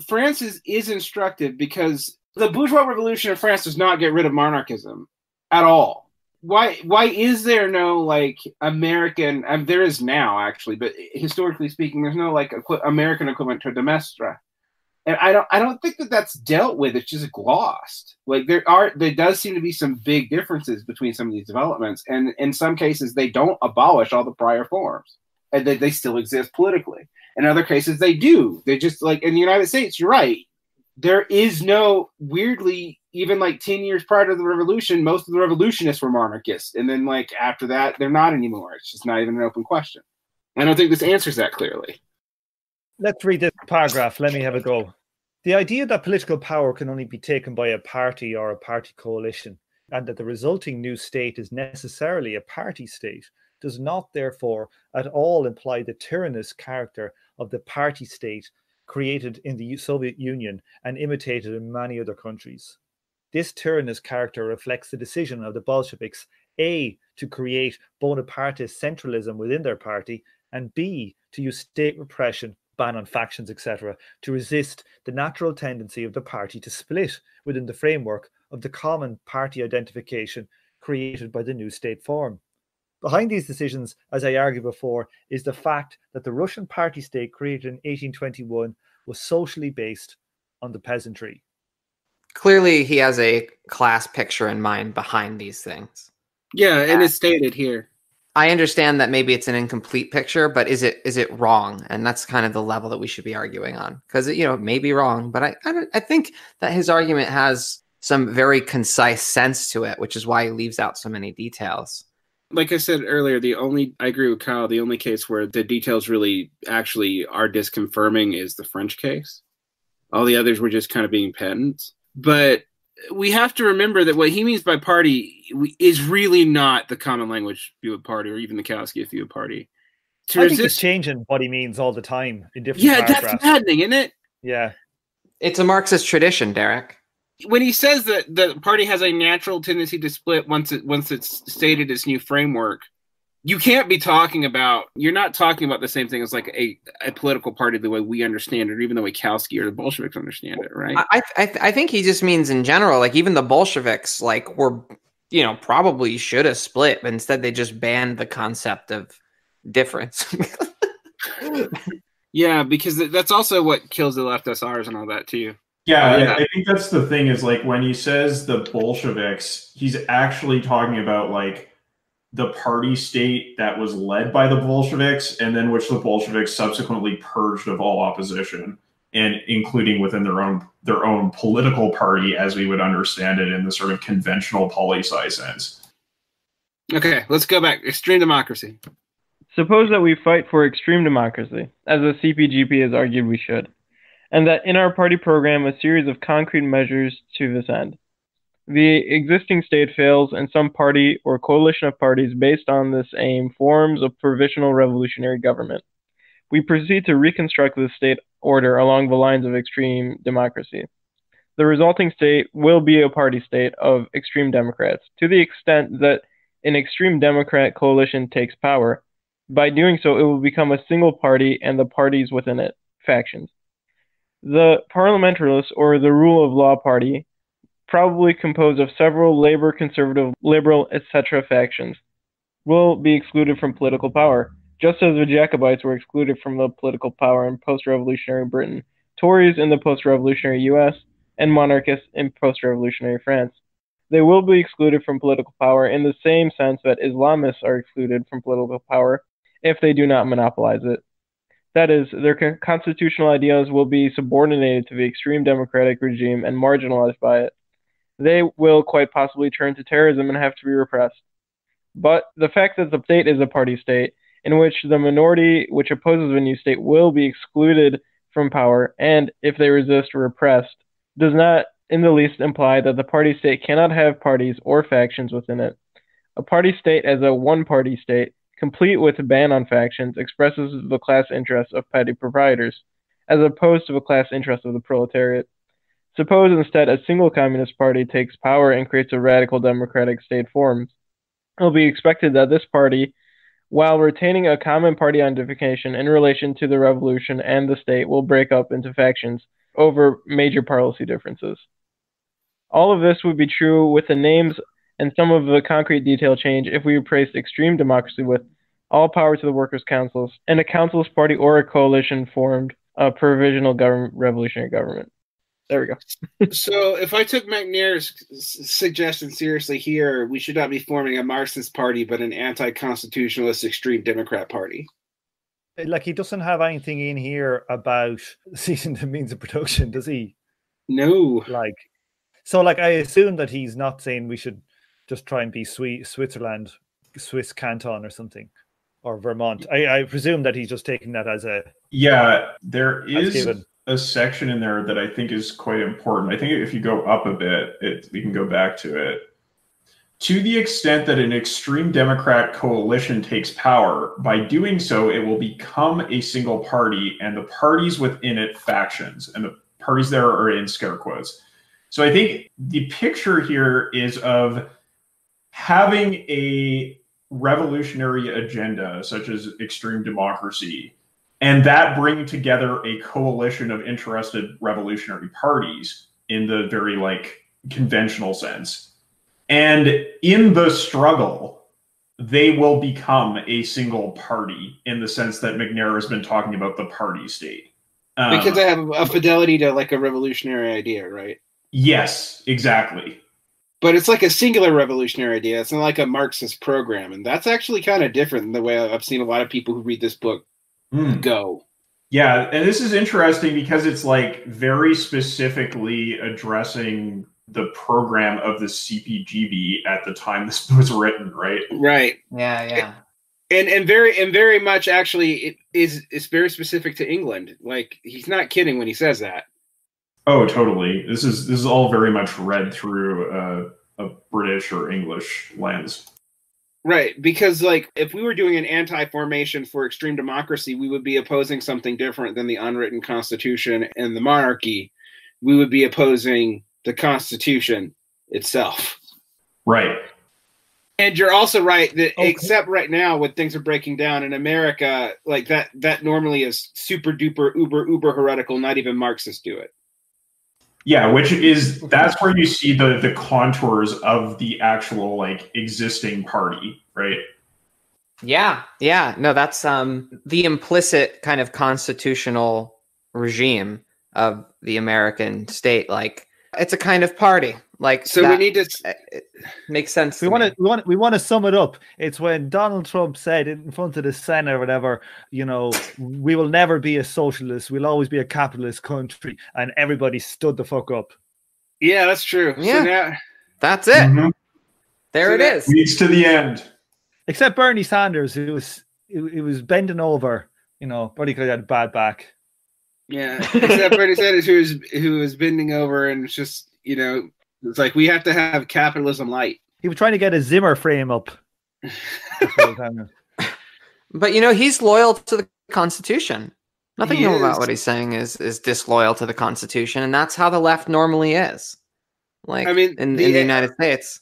France is instructive because the bourgeois revolution in France does not get rid of monarchism at all. Why is there no like American, there is now actually, but historically speaking, there's no like American equivalent to de Maistre. And I don't think that that's dealt with. It's just glossed. Like there does seem to be some big differences between some of these developments, and in some cases they don't abolish all the prior forms, and they still exist politically. In other cases they do. They just, like in the United States, you're right. There is no, weirdly, even like 10 years prior to the revolution, most of the revolutionists were monarchists, and then like after that they're not anymore. It's just not even an open question. I don't think this answers that clearly. Let's read this paragraph. Let me have a go. The idea that political power can only be taken by a party or a party coalition, and that the resulting new state is necessarily a party state, does not therefore at all imply the tyrannous character of the party state created in the Soviet Union and imitated in many other countries. This tyrannous character reflects the decision of the Bolsheviks, A, to create Bonapartist centralism within their party, and B, to use state repression, ban on factions, etc., to resist the natural tendency of the party to split within the framework of the common party identification created by the new state form. Behind these decisions, as I argued before, is the fact that the Russian party state created in 1821 was socially based on the peasantry. Clearly, he has a class picture in mind behind these things. Yeah, and it's stated here. I understand that maybe it's an incomplete picture, but is it wrong? And that's kind of the level that we should be arguing on, because it may be wrong. But I think that his argument has some very concise sense to it, which is why he leaves out so many details. Like I said earlier, I agree with Kyle. The only case where the details really actually are disconfirming is the French case. All the others were just kind of being pedants. But we have to remember that what he means by party is really not the common language view of party, or even the Kautsky view of party. I think it's changing what he means all the time in different paragraphs. That's maddening, isn't it? Yeah. It's a Marxist tradition, Derick. When he says that the party has a natural tendency to split once it's stated its new framework, you can't be talking about, you're not talking about the same thing as like a political party the way we understand it, or even the way Kautsky or the Bolsheviks understand it, right? I think he just means in general, like even the Bolsheviks, like were, probably should have split, but instead they just banned the concept of difference. Yeah, because that's also what kills the left SRs and all that too. Yeah, I think that's the thing is like when he says the Bolsheviks, he's actually talking about like the party state that was led by the Bolsheviks and then which the Bolsheviks subsequently purged of all opposition, and including within their own political party as we would understand it in the sort of conventional poli-sci sense. Okay, let's go back. Extreme democracy. Suppose that we fight for extreme democracy, as the CPGP has argued we should, and that in our party program a series of concrete measures to this end. The existing state fails, and some party or coalition of parties based on this aim forms a provisional revolutionary government. We proceed to reconstruct the state order along the lines of extreme democracy. The resulting state will be a party state of extreme Democrats, to the extent that an extreme Democrat coalition takes power. By doing so, it will become a single party and the parties within it, factions. The parliamentarists, or the rule of law party, probably composed of several labor, conservative, liberal, etc. factions, will be excluded from political power, just as the Jacobites were excluded from the political power in post-revolutionary Britain, Tories in the post-revolutionary US, and monarchists in post-revolutionary France. They will be excluded from political power in the same sense that Islamists are excluded from political power if they do not monopolize it. That is, their constitutional ideas will be subordinated to the extreme democratic regime and marginalized by it. They will quite possibly turn to terrorism and have to be repressed. But the fact that the state is a party state, in which the minority which opposes the new state will be excluded from power, and if they resist, repressed, does not in the least imply that the party state cannot have parties or factions within it. A party state as a one-party state, complete with a ban on factions, expresses the class interests of petty proprietors, as opposed to the class interests of the proletariat. Suppose instead a single communist party takes power and creates a radical democratic state forms. It will be expected that this party, while retaining a common party identification in relation to the revolution and the state, will break up into factions over major policy differences. All of this would be true with the names and some of the concrete detail change if we replaced extreme democracy with all power to the workers' councils, and a council's party or a coalition formed a provisional revolutionary government. There we go. So if I took McNair's suggestion seriously here, we should not be forming a Marxist party, but an anti-constitutionalist extreme Democrat party. Like, he doesn't have anything in here about seizing the means of production, does he? No. So I assume that he's not saying we should just try and be Switzerland, Swiss canton or something, or Vermont. I presume that he's just taking that as a... Yeah, there is a section in there that I think is quite important. I think if you go up a bit, we can go back to it. To the extent that an extreme Democrat coalition takes power, by doing so, it will become a single party, and the parties within it factions, and the parties there are in scare quotes. So I think the picture here is of having a revolutionary agenda, such as extreme democracy, and that bringing together a coalition of interested revolutionary parties in the very conventional sense. And in the struggle, they will become a single party in the sense that McNair has been talking about the party state. Because they have a fidelity to a revolutionary idea, right? Yes, exactly. But it's like a singular revolutionary idea. It's not like a Marxist program. And that's actually kind of different than the way I've seen a lot of people who read this book go. Yeah, and this is interesting because it's very specifically addressing the program of the CPGB at the time this was written, right? Right. Yeah. And very much actually it's very specific to England. He's not kidding when he says that. Oh, totally. This is all very much read through a British or English lens. Right, because if we were doing an anti-formation for extreme democracy, we would be opposing something different than the unwritten constitution and the monarchy. We would be opposing the Constitution itself. Right. And you're also right that except right now when things are breaking down in America, that normally is super duper uber heretical, not even Marxists do it. Yeah, that's where you see the contours of the actual existing party, right? Yeah. No, that's the implicit kind of constitutional regime of the American state. Like, it's a kind of party. Like, so we need to. It makes sense. We want to sum it up. It's when Donald Trump said in front of the Senate or whatever, you know, we will never be a socialist. We'll always be a capitalist country, and everybody stood the fuck up. Yeah, that's true. Yeah, so now, that's it. Mm-hmm. There it is. Leads to the end. Except Bernie Sanders, who was bending over. You know, Bernie could have had a bad back. Yeah, except Bernie Sanders, who was bending over, and it's just, you know, it's like we have to have capitalism light. He was trying to get a Zimmer frame up. But, you know, he's loyal to the Constitution. Nothing new about is. what he's saying is disloyal to the Constitution, and that's how the left normally is. Like, I mean, in the United States.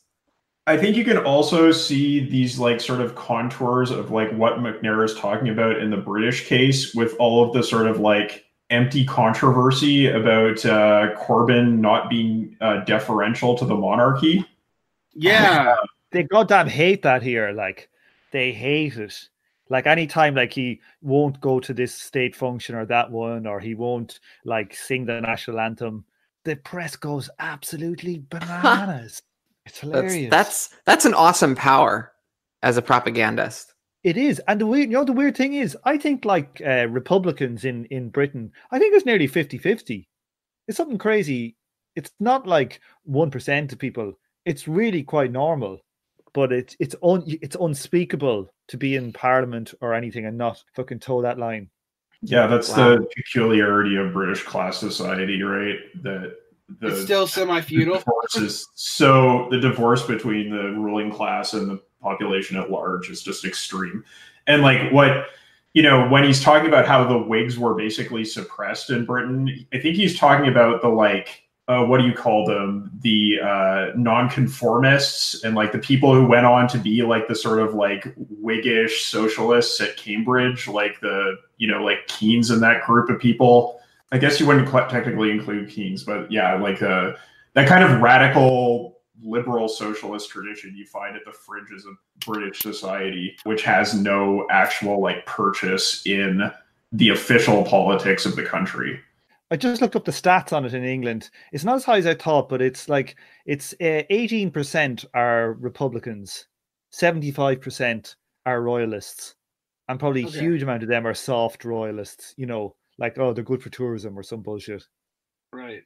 I think you can also see these like sort of contours of like what McNair is talking about in the British case, with all of the sort of like empty controversy about Corbyn not being deferential to the monarchy. Yeah, they goddamn hate that here. Like, they hate it. Like, anytime like he won't go to this state function or that one, or he won't like sing the national anthem, the press goes absolutely bananas. It's hilarious. That's an awesome power as a propagandist. It is. And the weird thing is, I think like Republicans in Britain, I think it's nearly 50-50. It's something crazy. It's not like 1% of people. It's really quite normal, but it's unspeakable to be in Parliament or anything and not fucking toe that line. Yeah, that's the peculiarity of British class society, right? It's still semi-feudal. The divorce between the ruling class and the population at large is just extreme. And like what, you know, when he's talking about how the Whigs were basically suppressed in Britain, I think he's talking about the like, what do you call them? The nonconformists and like the people who went on to be like the sort of like Whiggish socialists at Cambridge, like the, you know, like Keynes and that group of people. I guess you wouldn't technically include Keynes, but yeah, like that kind of radical liberal socialist tradition you find at the fringes of British society, which has no actual like purchase in the official politics of the country. I just looked up the stats on it in England. It's not as high as I thought, but it's 18% are Republicans, 75% are Royalists, and probably a huge amount of them are soft Royalists, you know, like, oh, they're good for tourism or some bullshit. Right.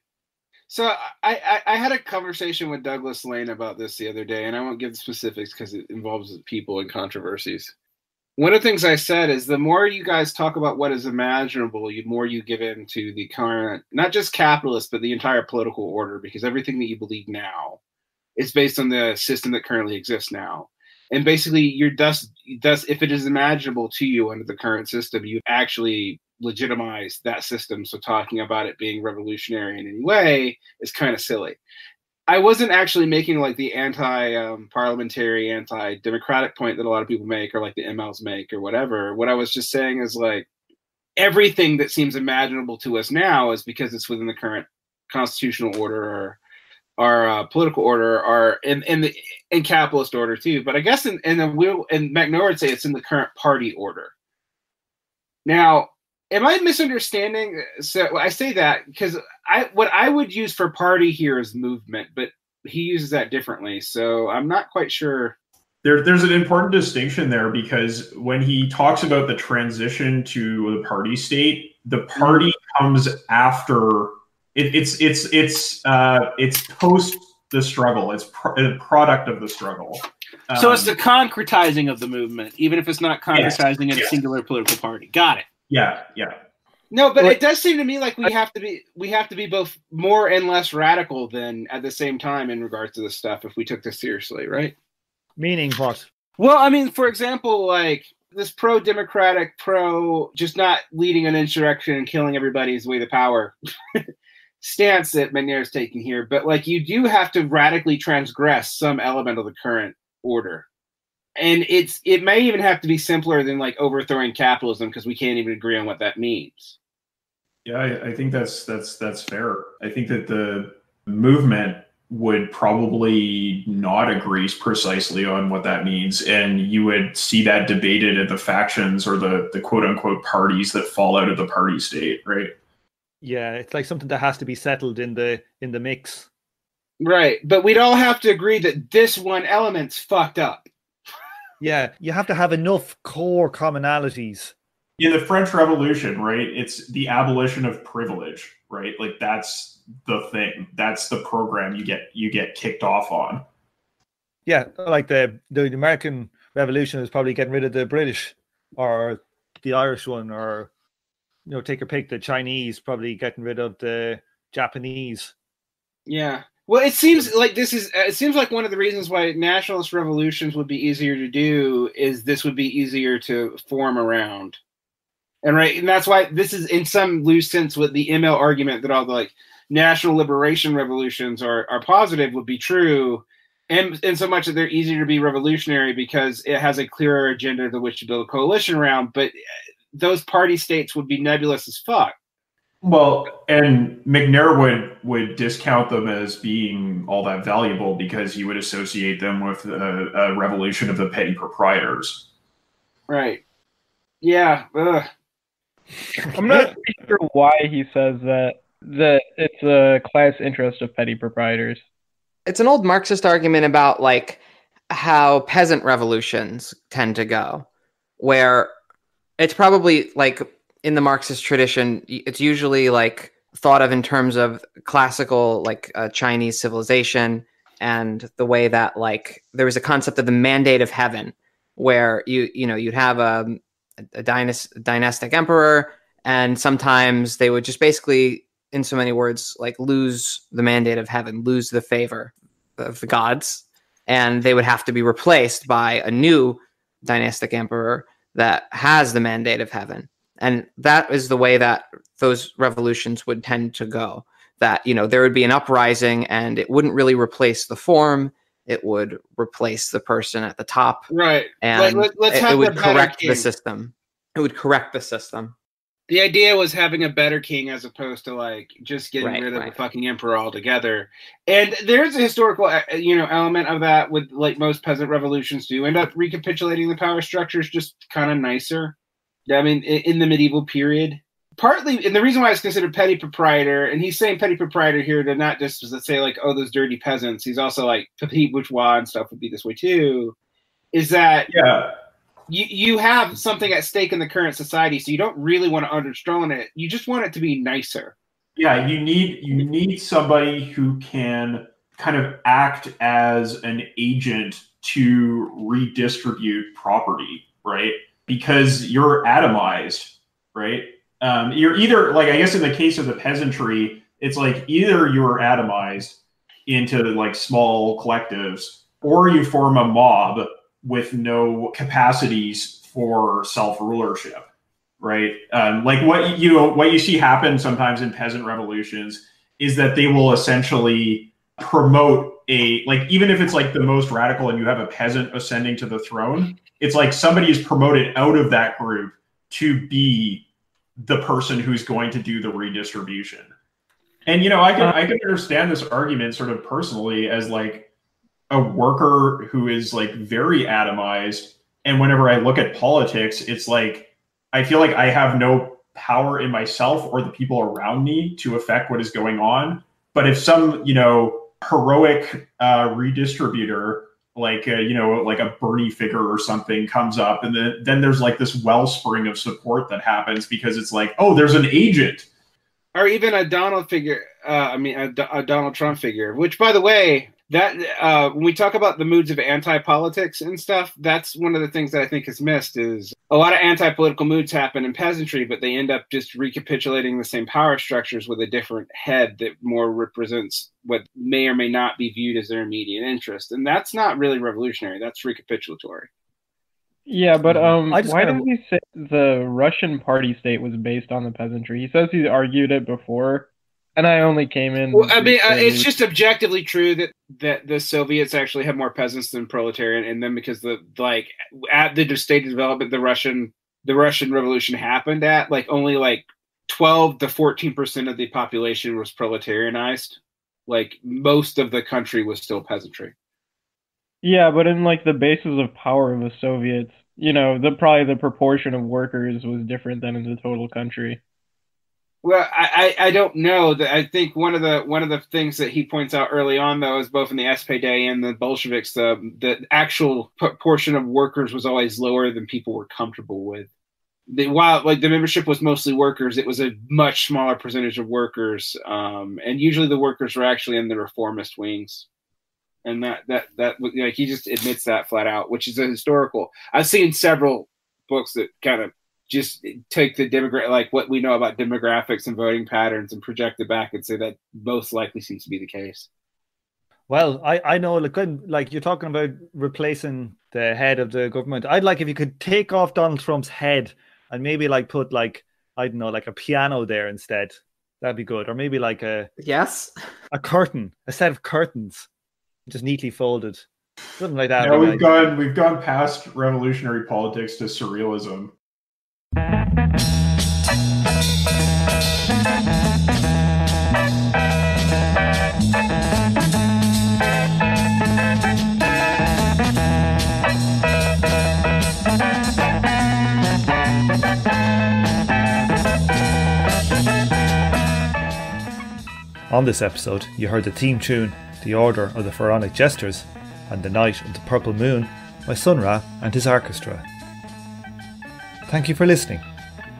So I had a conversation with Douglas Lane about this the other day, and I won't give the specifics because it involves people and controversies. One of the things I said is the more you guys talk about what is imaginable, the more you give in to the current, not just capitalist, but the entire political order, because everything that you believe now is based on the system that currently exists now. And basically, you're thus, if it is imaginable to you under the current system, you actually legitimize that system. So talking about it being revolutionary in any way is kind of silly. I wasn't actually making like the anti-parliamentary, anti-democratic point that a lot of people make, or like the MLs make, or whatever. What I was just saying is like everything that seems imaginable to us now is because it's within the current constitutional order or our political order, or in capitalist order too. But I guess and McNair would say it's in the current party order. Now, am I misunderstanding? So I say that because what I would use for party here is movement, but he uses that differently. So I'm not quite sure. There's an important distinction there, because when he talks about the transition to the party state, the party comes after. It's post the struggle. It's a product of the struggle. So it's the concretizing of the movement, even if it's not concretizing in a singular political party. Got it. Yeah. No, but it does seem to me like we have to be both more and less radical than at the same time in regards to this stuff if we took this seriously, right? Meaning what? Well, I mean, for example, like this pro-democratic, just not leading an insurrection and killing everybody is the way to power stance that McNair is taking here. But like you do have to radically transgress some element of the current order. And it may even have to be simpler than like overthrowing capitalism, because we can't even agree on what that means. Yeah, I think that's fair. I think that the movement would probably not agree precisely on what that means, and you would see that debated at the factions or the quote unquote parties that fall out of the party state, right? Yeah, it's like something that has to be settled in the mix. Right, but we'd all have to agree that this one element's fucked up. Yeah, you have to have enough core commonalities. In the French Revolution, right? It's the abolition of privilege, right? Like that's the thing. That's the program you get kicked off on. Yeah, like the American Revolution is probably getting rid of the British, or the Irish one, or take your pick. The Chinese probably getting rid of the Japanese. Yeah. Well, it seems like it seems like one of the reasons why nationalist revolutions would be easier to do is this would be easier to form around. And that's why this is in some loose sense what the ML argument that all the like national liberation revolutions are positive would be true. And in so much that they're easier to be revolutionary because it has a clearer agenda to which to build a coalition around. But those party states would be nebulous as fuck. Well, and McNair would discount them as being all that valuable because he would associate them with a revolution of the petty proprietors. Right. Yeah. Ugh. I'm not sure why he says that it's a class interest of petty proprietors. It's an old Marxist argument about like how peasant revolutions tend to go, where it's probably like in the Marxist tradition, it's usually like thought of in terms of classical like Chinese civilization and the way that like there was a concept of the mandate of heaven, where you'd have a dynastic emperor, and sometimes they would just basically, in so many words, like lose the mandate of heaven, lose the favor of the gods, and they would have to be replaced by a new dynastic emperor that has the mandate of heaven. And that is the way that those revolutions would tend to go, that there would be an uprising and it wouldn't really replace the form, it would replace the person at the top, right? And it would correct the system. It would correct the system. The idea was having a better king as opposed to like just getting rid of the fucking emperor altogether. And there's a historical, element of that with like most peasant revolutions do end up recapitulating the power structures just kind of nicer. I mean, in the medieval period, partly, and the reason why it's considered petty proprietor, and he's saying petty proprietor here to not just say like, oh, those dirty peasants. He's also like petit bourgeois and stuff would be this way too. Is that you have something at stake in the current society, so you don't really want to understrong it. You just want it to be nicer. Yeah, you need somebody who can kind of act as an agent to redistribute property, right? Because you're atomized, right? You're either, like, I guess in the case of the peasantry, it's like either you're atomized into like small collectives, or you form a mob with no capacities for self-rulership, right? Like what you see happen sometimes in peasant revolutions is that they will essentially promote even if it's like the most radical and you have a peasant ascending to the throne, it's like somebody is promoted out of that group to be the person who's going to do the redistribution. And I can understand this argument sort of personally as like a worker who is like very atomized, and whenever I look at politics, it's like I feel like I have no power in myself or the people around me to affect what is going on. But if some heroic redistributor like a Bernie figure or something comes up, and then there's like this wellspring of support that happens because it's like, oh, there's an agent, or even a Donald figure. A Donald Trump figure, which, by the way, that when we talk about the moods of anti-politics and stuff, that's one of the things that I think is missed. Is a lot of anti-political moods happen in peasantry, but they end up just recapitulating the same power structures with a different head that more represents what may or may not be viewed as their immediate interest, and that's not really revolutionary. That's recapitulatory. Yeah, but why did he say the Russian party state was based on the peasantry? He says he argued it before. And I only came in. Well, I mean, it's just objectively true that the Soviets actually have more peasants than proletarian in them because at the state of development the Russian Revolution happened at, like only like 12 to 14% of the population was proletarianized. Like most of the country was still peasantry. Yeah, but in like the basis of power of the Soviets, probably the proportion of workers was different than in the total country. Well, I don't know. That I think one of the things that he points out early on, though, is both in the SPD and the Bolsheviks, the actual portion of workers was always lower than people were comfortable with. While the membership was mostly workers, it was a much smaller percentage of workers, and usually the workers were actually in the reformist wings, and that he just admits that flat out, which is a historical. I've seen several books that kind of just take the what we know about demographics and voting patterns and project it back and say that most likely seems to be the case. Well, I know, like you're talking about replacing the head of the government. I'd like if you could take off Donald Trump's head and maybe put I don't know, a piano there instead. That'd be good. Or maybe a curtain, a set of curtains, just neatly folded, something like that. Yeah, we've gone past revolutionary politics to surrealism. On this episode, you heard the theme tune, The Order of the Pharaonic Jesters, and The Night of the Purple Moon by Sun Ra and his orchestra. Thank you for listening,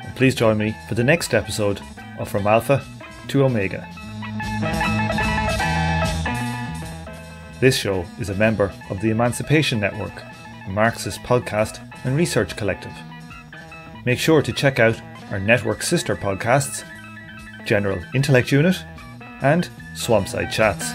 and please join me for the next episode of From Alpha to Omega. This show is a member of the Emancipation Network, a Marxist podcast and research collective. Make sure to check out our network sister podcasts, General Intellect Unit and Swampside Chats.